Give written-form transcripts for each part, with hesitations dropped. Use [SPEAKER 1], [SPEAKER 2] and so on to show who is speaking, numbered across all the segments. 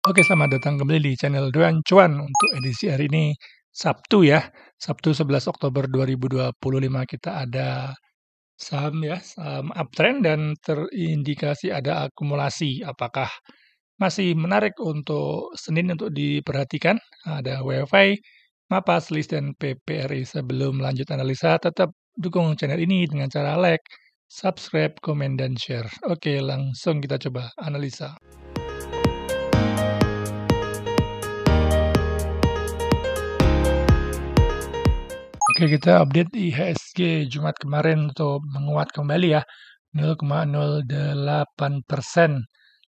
[SPEAKER 1] Oke, selamat datang kembali di channel Doan Cuan untuk edisi hari ini Sabtu ya. Sabtu 11 Oktober 2025 kita ada saham uptrend dan terindikasi ada akumulasi. Apakah masih menarik untuk Senin untuk diperhatikan? Ada WFI, MAPA, SLIS, dan PPRI. Sebelum lanjut analisa, tetap dukung channel ini dengan cara like, subscribe, komen, dan share. Oke, langsung kita coba analisa. Oke, kita update IHSG Jumat kemarin untuk menguat kembali ya, 0,08%.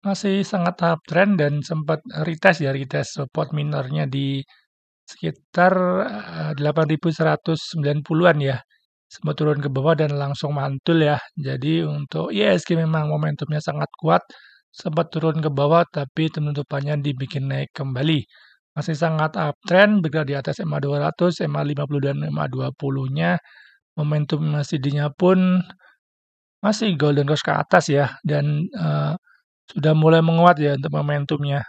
[SPEAKER 1] Masih sangat uptrend dan sempat retest support minornya di sekitar 8.190-an ya. Sempat turun ke bawah dan langsung mantul ya. Jadi untuk IHSG memang momentumnya sangat kuat, sempat turun ke bawah tapi penutupannya dibikin naik kembali. Masih sangat uptrend, bergerak di atas MA200, MA50 dan MA20-nya. Momentum MACD-nya pun masih golden cross ke atas ya, dan sudah mulai menguat ya untuk momentumnya.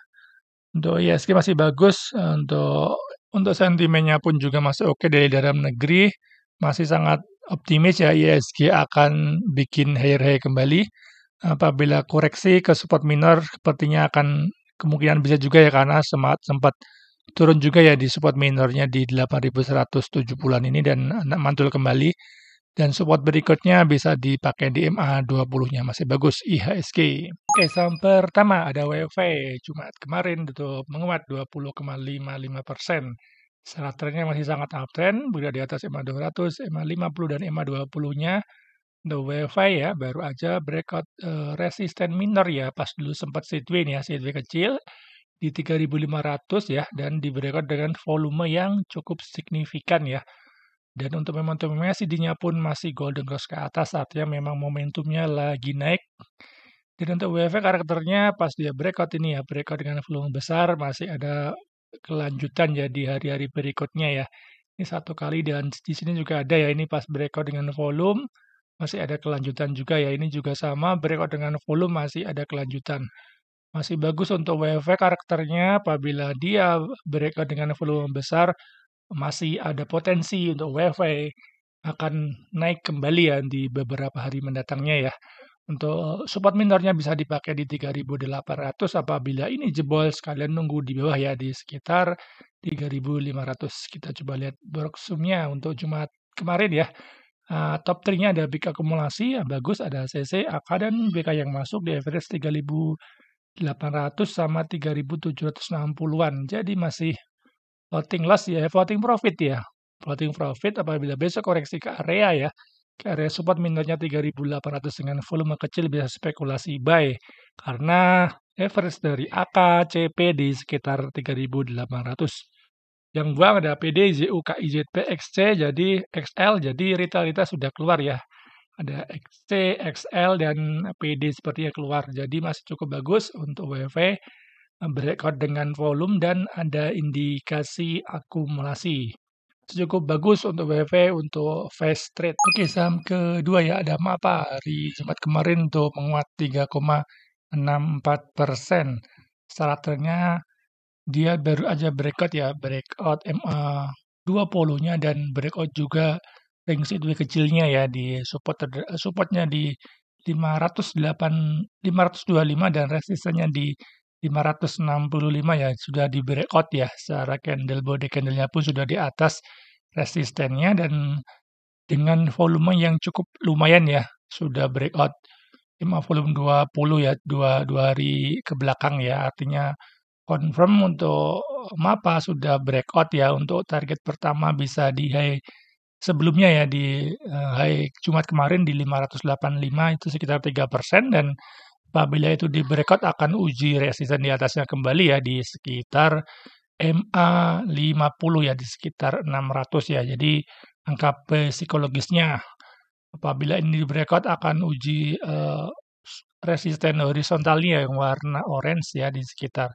[SPEAKER 1] Untuk ISG masih bagus, untuk sentimennya pun juga masih oke dari dalam negeri, masih sangat optimis ya ISG akan bikin higher high kembali. Apabila koreksi ke support minor, sepertinya akan kemungkinan bisa juga ya karena sempat turun juga ya di support minornya di 8.170-an ini dan mantul kembali. Dan support berikutnya bisa dipakai di MA20-nya, masih bagus IHSG. Oke, saham pertama ada WFI, Jumat kemarin tutup menguat 20,55%. Secara trennya masih sangat uptrend, berada di atas MA200, MA50 dan MA20-nya. Untuk WFI ya, baru aja breakout resisten minor ya, pas dulu sempat sideways ya, sideways kecil di 3.500 ya, dan di breakout dengan volume yang cukup signifikan ya. Dan untuk momentum MACD-nya pun masih golden cross ke atas, artinya memang momentumnya lagi naik. Dan untuk WFH karakternya pas dia breakout ini ya, breakout dengan volume besar, masih ada kelanjutan ya di hari-hari berikutnya ya. Ini satu kali dan di sini juga ada ya, ini pas breakout dengan volume, masih ada kelanjutan juga ya. Ini juga sama, breakout dengan volume masih ada kelanjutan. Masih bagus untuk WFH karakternya apabila dia breakout dengan volume besar, masih ada potensi untuk WiFi akan naik kembali ya di beberapa hari mendatangnya ya. Untuk support minornya bisa dipakai di 3.800 apabila ini jebol sekalian nunggu di bawah ya di sekitar 3.500. Kita coba lihat Broksumnya untuk Jumat kemarin ya. Top 3-nya ada big akumulasi, ya bagus, ada CC, AK, dan BK yang masuk di average 3.800 sama 3.760-an. Jadi masih floating loss ya, floating profit ya. Floating profit apabila besok koreksi ke area ya, ke area support minornya 3.800 dengan volume kecil bisa spekulasi buy. Karena average dari AK, CP di sekitar 3.800. Yang buang ada PD, ZU, KIZP, XC, jadi XL, jadi retail sudah keluar ya. Ada XC, XL, dan PD sepertinya keluar. Jadi masih cukup bagus untuk WV breakout dengan volume dan ada indikasi akumulasi. Cukup bagus untuk WV untuk fast trade. Oke, saham kedua ya ada MAPA hari Jumat kemarin untuk menguat 3,64%. Secara trennya dia baru aja breakout ya, breakout MA20-nya dan breakout juga ring sideways kecilnya ya di supportnya di 525 dan resistennya di 565 ya, sudah di breakout ya, secara body candle-nya pun sudah di atas resistennya dan dengan volume yang cukup lumayan ya, sudah breakout 5 volume 20 ya, dua hari ke belakang ya, artinya confirm untuk MAPA sudah breakout ya, untuk target pertama bisa di high sebelumnya ya, di high Jumat kemarin di 585 itu sekitar 3% dan apabila itu di breakout akan uji resisten di atasnya kembali ya di sekitar MA50 ya, di sekitar 600 ya. Jadi angka psikologisnya apabila ini di breakout akan uji resisten horizontalnya yang warna orange ya di sekitar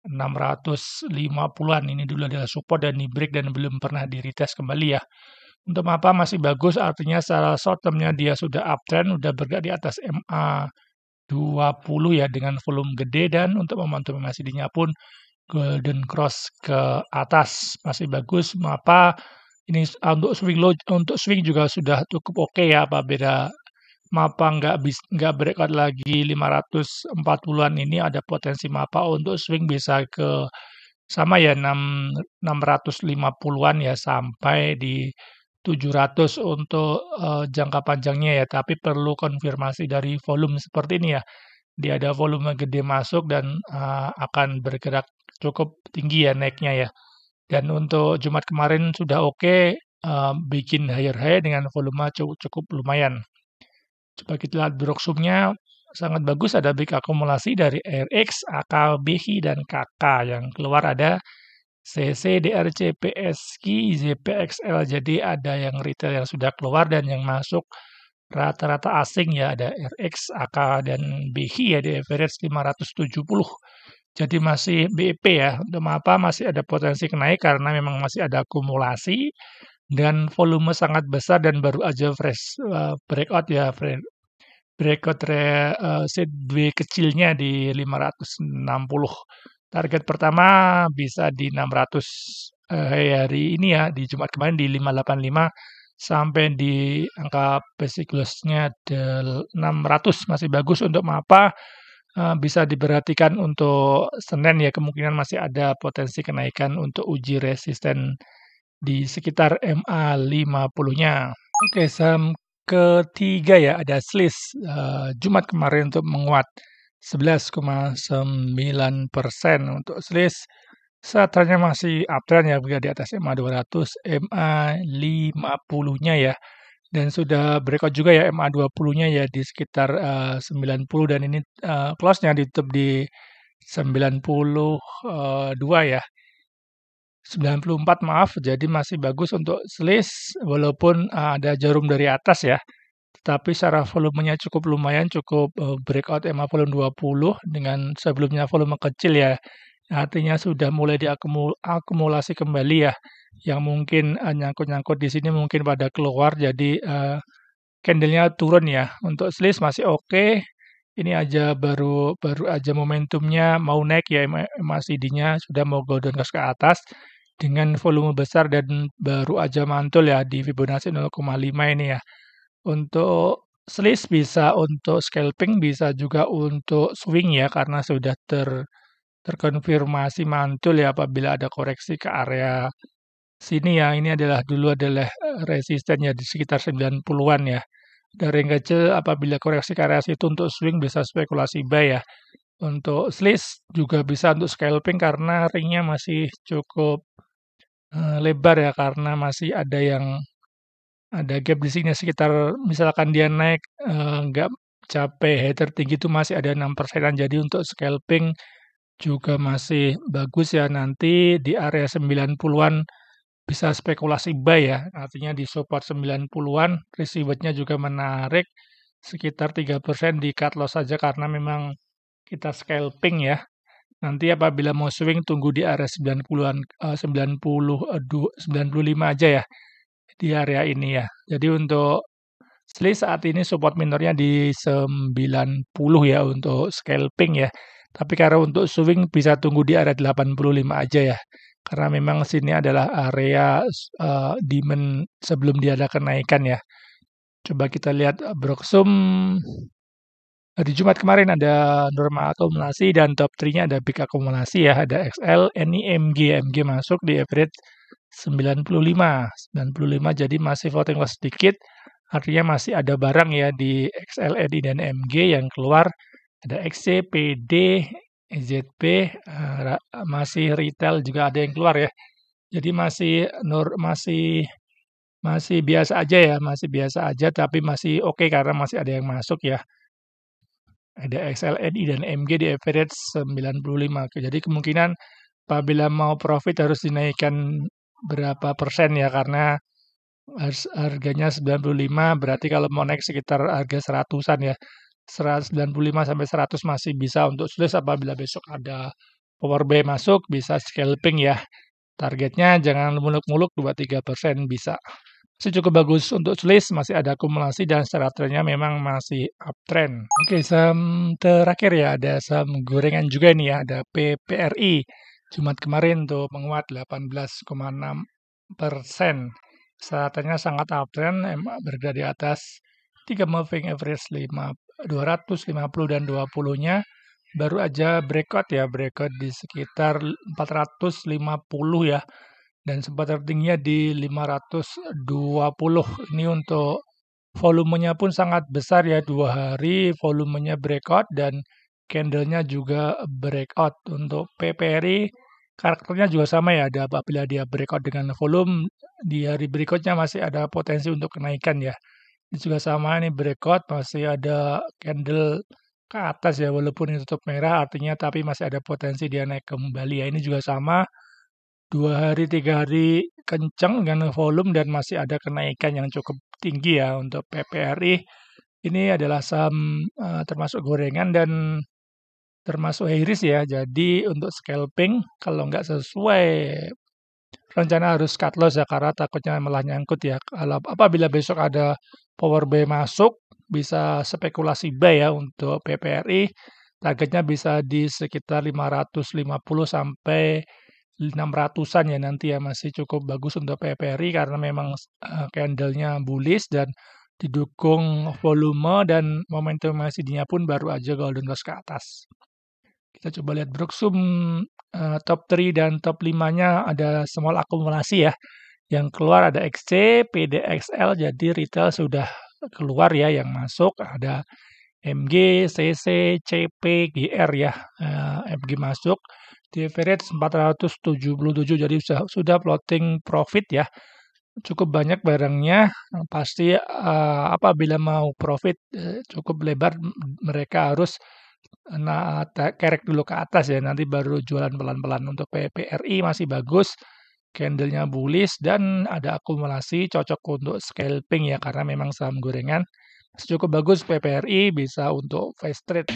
[SPEAKER 1] 650-an. Ini dulu adalah support dan di break dan belum pernah di retest kembali ya. Untuk MAPA masih bagus, artinya secara short term-nya dia sudah uptrend, sudah bergerak di atas MA 20 ya dengan volume gede, dan untuk momentum MACD-nya pun golden cross ke atas masih bagus. Apa ini untuk swing low, untuk swing juga sudah cukup oke ya, apabila MAPA nggak breakout lagi 540-an, ini ada potensi MAPA untuk swing bisa ke sama ya 650-an ya, sampai di 700 untuk jangka panjangnya ya, tapi perlu konfirmasi dari volume seperti ini ya. Dia ada volume gede masuk dan akan bergerak cukup tinggi ya naiknya ya. Dan untuk Jumat kemarin sudah oke, bikin higher high dengan volume cukup lumayan. Coba kita lihat broksumnya, sangat bagus, ada big akumulasi dari RX, AK, BHI, dan KK. Yang keluar ada CC, DRC, PSQ, ZPXL. Jadi ada yang retail yang sudah keluar dan yang masuk rata-rata asing ya, ada RX, AK, dan BHI ya, di average 570. Jadi masih BEP ya, untuk apa masih ada potensi kenaik karena memang masih ada akumulasi dan volume sangat besar dan baru aja fresh breakout ya, breakout sideways kecilnya di 560. Target pertama bisa di 600 hari ini ya, di Jumat kemarin di 585 sampai di angka basic loss-nya 600, masih bagus untuk MAPA. Bisa diperhatikan untuk Senin ya, kemungkinan masih ada potensi kenaikan untuk uji resisten di sekitar MA50-nya. Oke, saham ketiga ya, ada SLIS. Jumat kemarin untuk menguat 11,9% untuk SLIS. Saat-trennya masih uptrend ya, berada di atas MA200, MA50-nya ya. Dan sudah breakout juga ya MA20-nya ya di sekitar 90, dan ini close-nya ditutup di 92 ya. 94 maaf, jadi masih bagus untuk SLIS walaupun ada jarum dari atas ya. Tetapi secara volumenya cukup lumayan, cukup breakout MA volume 20 dengan sebelumnya volume kecil ya. Artinya sudah mulai diakumulasi kembali ya. Yang mungkin nyangkut-nyangkut di sini mungkin pada keluar, jadi candle-nya turun ya. Untuk SLIS masih oke. Ini aja baru aja momentumnya mau naik ya, MACD-nya sudah mau golden cross ke atas dengan volume besar dan baru aja mantul ya di Fibonacci 0,5 ini ya. Untuk SLIS bisa untuk scalping, bisa juga untuk swing ya, karena sudah terkonfirmasi mantul ya apabila ada koreksi ke area sini ya. Ini adalah resisten ya di sekitar 90-an ya. Dari yang kecil apabila koreksi ke area situ untuk swing bisa spekulasi buy ya. Untuk SLIS juga bisa untuk scalping karena ringnya masih cukup lebar ya, karena masih ada gap di sini sekitar, misalkan dia naik nggak capai high tertinggi itu masih ada 6%-an. Jadi untuk scalping juga masih bagus ya, nanti di area 90-an bisa spekulasi buy ya, artinya di support 90-an, received-nya juga menarik sekitar 3% di cut loss saja karena memang kita scalping ya. Nanti apabila mau swing tunggu di area 90-an, 95 aja ya di area ini ya. Jadi untuk SLIS saat ini support minornya di 90 ya untuk scalping ya. Tapi karena untuk swing bisa tunggu di area 85 aja ya. Karena memang sini adalah area demand sebelum dia ada kenaikan ya. Coba kita lihat broksum. Di Jumat kemarin ada normal akumulasi dan top 3-nya ada big akumulasi ya. Ada XL, NI, MG masuk di average 95. Jadi masih voting loss sedikit. Artinya masih ada barang ya di XL, NI, dan MG yang keluar. Ada XC, PD, ZP, masih retail juga ada yang keluar ya. Jadi masih biasa aja ya, masih biasa aja, tapi masih oke karena masih ada yang masuk ya. Ada XL, NI, dan MG di average 95. Jadi kemungkinan apabila mau profit harus dinaikkan berapa persen ya, karena harganya 95, berarti kalau mau naik sekitar harga 100-an ya. 195 sampai 100 masih bisa untuk SLIS. Apabila besok ada power buy masuk bisa scalping ya. Targetnya jangan muluk-muluk 2-3% bisa. Masih cukup bagus untuk Swiss, masih ada akumulasi dan secara trennya memang masih uptrend. Oke, saham terakhir ya, ada saham gorengan juga nih ya, ada PPRI. Jumat kemarin tuh menguat 18,6%. Secara trennya sangat uptrend, berada di atas 3 moving average 250 dan 20-nya. Baru aja breakout ya, breakout di sekitar 450 ya, dan sempat tertingginya di 520. Ini untuk volumenya pun sangat besar ya, 2 hari volumenya breakout dan candlenya juga breakout. Untuk PPRI karakternya juga sama ya, ada apabila dia breakout dengan volume, di hari berikutnya masih ada potensi untuk kenaikan ya. Ini juga sama, ini breakout masih ada candle ke atas ya, walaupun ini tutup merah artinya tapi masih ada potensi dia naik kembali ya. Ini juga sama, 2 hari 3 hari kencang dengan volume dan masih ada kenaikan yang cukup tinggi ya untuk PPRI. Ini adalah saham termasuk gorengan dan termasuk high risk ya. Jadi untuk scalping kalau nggak sesuai rencana harus cut loss ya, karena takutnya malah nyangkut ya. Kalau apabila besok ada power buy masuk, bisa spekulasi buy ya untuk PPRI. Targetnya bisa di sekitar 550 sampai 600-an ya nanti ya, masih cukup bagus untuk PPRI karena memang candle-nya bullish dan didukung volume dan momentum MACD-nya pun baru aja golden cross ke atas. Kita coba lihat Brooksum top 3 dan top 5-nya ada small akumulasi ya. Yang keluar ada XC, PDXL, jadi retail sudah keluar ya, yang masuk ada MG, CC, CP, GR ya. MG masuk di average 477, jadi sudah floating profit ya. Cukup banyak barangnya, pasti apabila mau profit cukup lebar, mereka harus kerek dulu ke atas ya, nanti baru jualan pelan-pelan. Untuk PPRI masih bagus, candlenya bullish dan ada akumulasi, cocok untuk scalping ya, karena memang saham gorengan. Masih cukup bagus PPRI, bisa untuk fast trade.